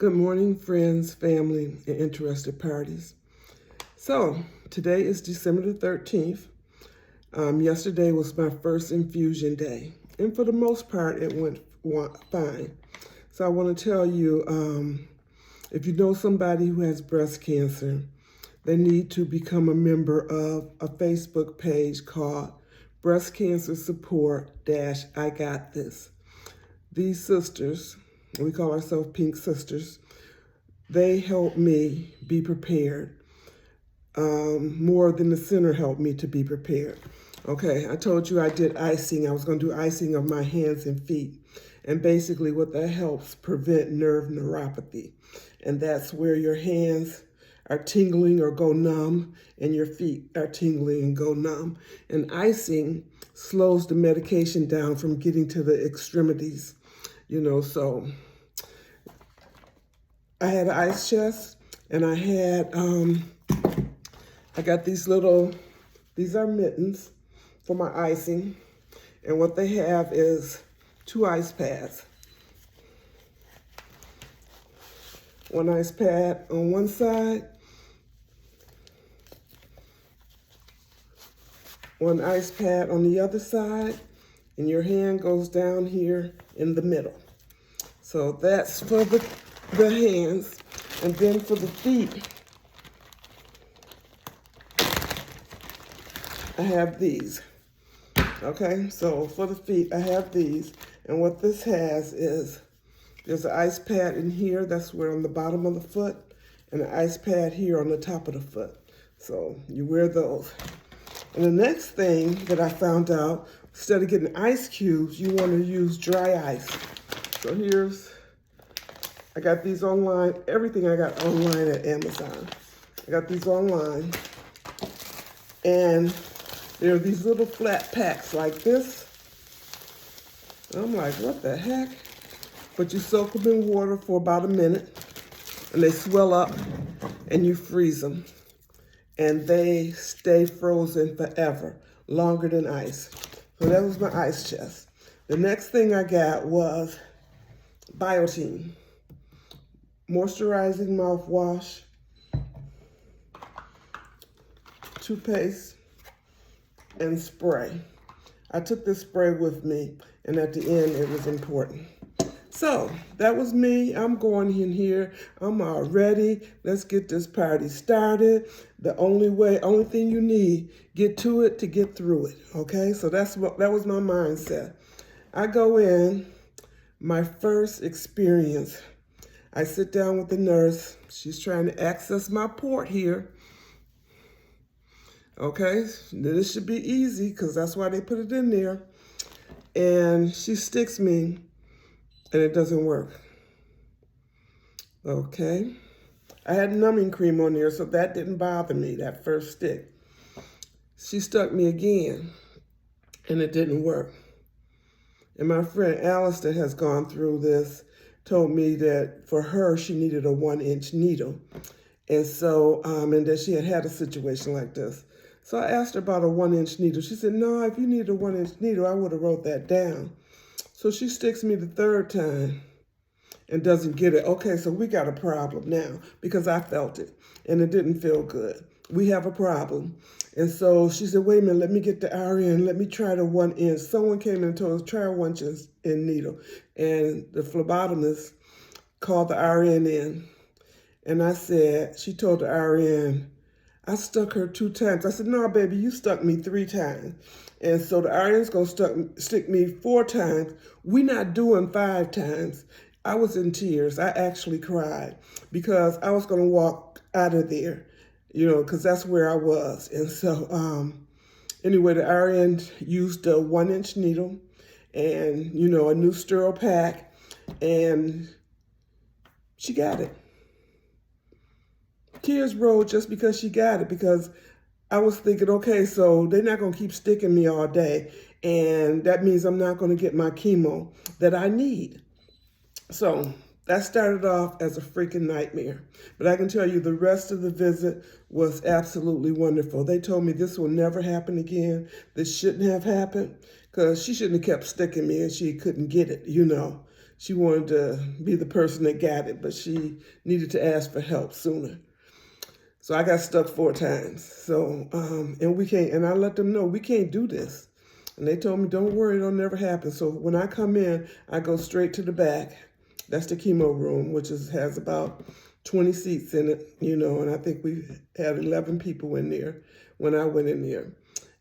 Good morning, friends, family, and interested parties. So, today is December the 13th. Yesterday was my first infusion day, and for the most part, it went fine. So, I want to tell you if you know somebody who has breast cancer, they need to become a member of a Facebook page called Breast Cancer Support I Got This. These sisters, we call ourselves Pink Sisters, they helped me be prepared more than the center helped me to be prepared. Okay, I told you I did icing. I was going to do icing of my hands and feet. And basically what that helps prevent nerve neuropathy. And that's where your hands are tingling or go numb and your feet are tingling and go numb. And icing slows the medication down from getting to the extremities, so I had an ice chest, and I had, I got these are mittens for my icing. And what they have is 2 ice pads. One ice pad on one side, one ice pad on the other side, and your hand goes down here in the middle. So that's for the hands. And then for the feet, I have these. Okay, so for the feet, I have these. And what this has is, there's an ice pad in here, that's where on the bottom of the foot, and an ice pad here on the top of the foot. So you wear those. And the next thing that I found out, instead of getting ice cubes, you want to use dry ice. So I got these online, everything I got online at Amazon. I got these online. And there are these little flat packs like this. And I'm like, what the heck? But you soak them in water for about a minute, and they swell up, and you freeze them. And they stay frozen forever, longer than ice. So that was my ice chest. The next thing I got was Biotin moisturizing mouthwash, toothpaste, and spray. I took this spray with me, and at the end, it was important. So that was me. I'm going in here. I'm all ready. Let's get this party started. The only thing you need, get to it to get through it. Okay, so that was my mindset. I go in, my first experience. I sit down with the nurse. She's trying to access my port here. Okay, this should be easy because that's why they put it in there. And she sticks me, and it doesn't work. Okay, I had numbing cream on there, so that didn't bother me, that first stick. She stuck me again, and it didn't work. And my friend Alice that has gone through this told me that for her, she needed a 1-inch needle. And so, and that she had a situation like this. So I asked her about a 1-inch needle. She said, no, if you need a 1-inch needle, I would have wrote that down. So she sticks me the third time and doesn't get it. Okay, so we got a problem now because I felt it and it didn't feel good. We have a problem. And so she said, wait a minute, let me get the RN. Let me try the 1-inch. Someone came in and told us, try a 1-inch needle. And the phlebotomist called the RN in. And I said, she told the RN, I stuck her 2 times. I said, no, baby, you stuck me 3 times. And so the RN's going to stick me 4 times. We're not doing 5 times. I was in tears. I actually cried because I was going to walk out of there, because that's where I was. And so anyway, the RN used a 1-inch needle and, a new sterile pack, and she got it. Tears rolled just because she got it, because I was thinking, okay, so they're not going to keep sticking me all day, and that means I'm not going to get my chemo that I need. So that started off as a freaking nightmare. But I can tell you the rest of the visit was absolutely wonderful. They told me this will never happen again. This shouldn't have happened, because she shouldn't have kept sticking me and she couldn't get it, she wanted to be the person that got it, but she needed to ask for help sooner. So I got stuck 4 times. So, and we can't, and I let them know we can't do this. And they told me, don't worry, it'll never happen. So when I come in, I go straight to the back. That's the chemo room, which has about 20 seats in it, and I think we had 11 people in there when I went in there.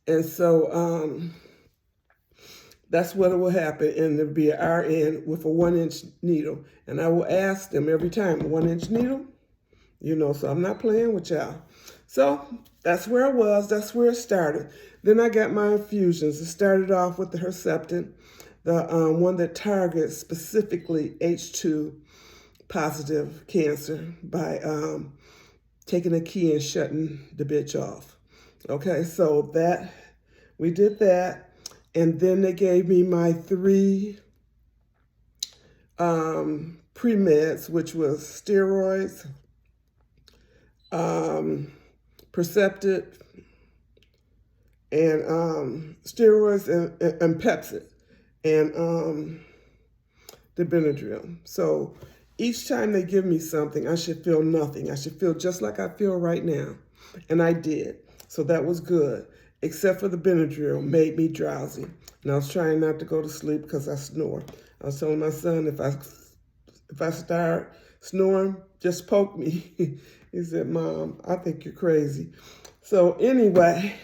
And so that's what will happen. And there'll be an RN with a 1-inch needle. And I will ask them every time, 1-inch needle? So I'm not playing with y'all. So that's where I was. That's where it started. Then I got my infusions. It started off with the Herceptin, the one that targets specifically H2 positive cancer by taking a key and shutting the bitch off. Okay, so we did that. And then they gave me my 3 pre-meds, which was steroids, Percepted, and steroids and Pepsid, and the Benadryl. So each time they give me something, I should feel nothing. I should feel just like I feel right now. And I did. So that was good. Except for the Benadryl made me drowsy. And I was trying not to go to sleep because I snore. I was telling my son, if I start snoring, just poke me. He said, Mom, I think you're crazy. So anyway,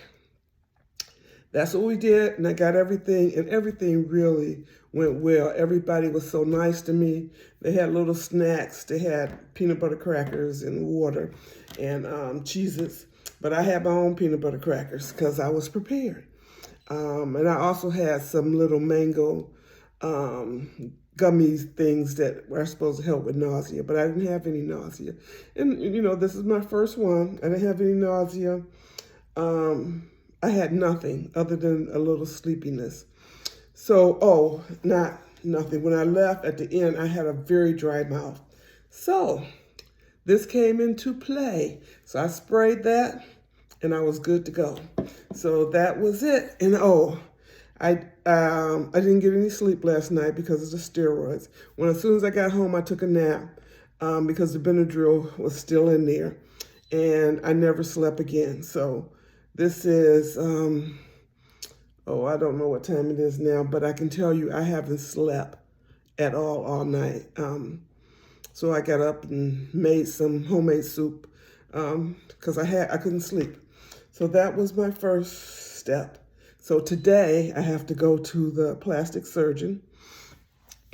that's what we did. And I got everything, and everything really went well. Everybody was so nice to me. They had little snacks. They had peanut butter crackers and water and Cheez-Its. But I had my own peanut butter crackers because I was prepared. And I also had some little mango gummy things that were supposed to help with nausea, but I didn't have any nausea. And, this is my first one. I didn't have any nausea. I had nothing other than a little sleepiness. So, not nothing. When I left at the end, I had a very dry mouth. So, this came into play. So I sprayed that, and I was good to go. So that was it. And I didn't get any sleep last night because of the steroids. As soon as I got home, I took a nap because the Benadryl was still in there, and I never slept again. So this is, I don't know what time it is now, but I can tell you I haven't slept at all night. So I got up and made some homemade soup because I couldn't sleep. So that was my first step. So today I have to go to the plastic surgeon.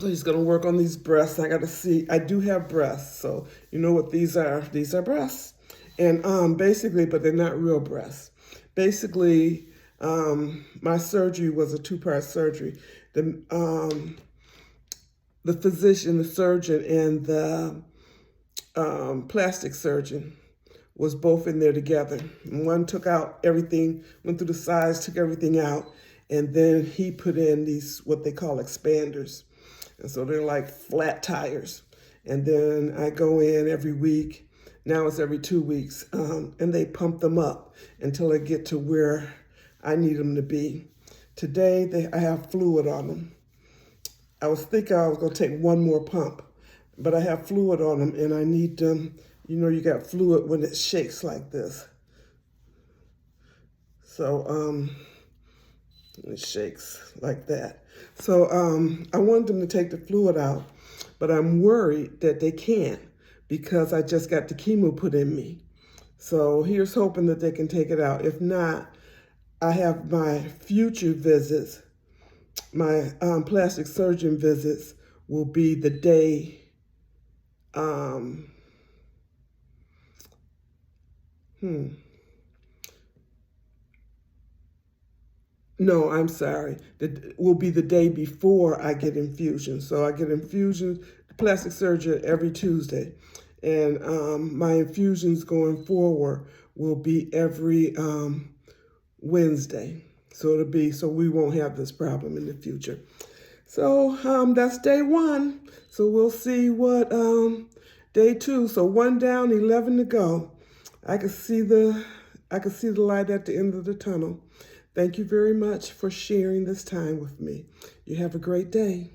So he's going to work on these breasts. I got to see. I do have breasts. So you know what these are? These are breasts. And basically, but they're not real breasts. Basically, my surgery was a 2-part surgery. The physician, the surgeon, and the plastic surgeon was both in there together. And one took out everything, went through the sides, took everything out, and then he put in these, what they call expanders. And so they're like flat tires. And then I go in every week. Now it's every 2 weeks. And they pump them up until they get to where I need them to be. Today, I have fluid on them. I was thinking I was going to take one more pump, but I have fluid on them, and I need them. You got fluid when it shakes like this. So it shakes like that. So I wanted them to take the fluid out, but I'm worried that they can't because I just got the chemo put in me. So here's hoping that they can take it out. If not, I have my future visits. My plastic surgeon visits will be the day, No, I'm sorry. That will be the day before I get infusion. So I get infusion, plastic surgery every Tuesday. And my infusions going forward will be every Wednesday. So we won't have this problem in the future. So that's day 1. So we'll see what day 2. So 1 down, 11 to go. I can see the light at the end of the tunnel. Thank you very much for sharing this time with me. You have a great day.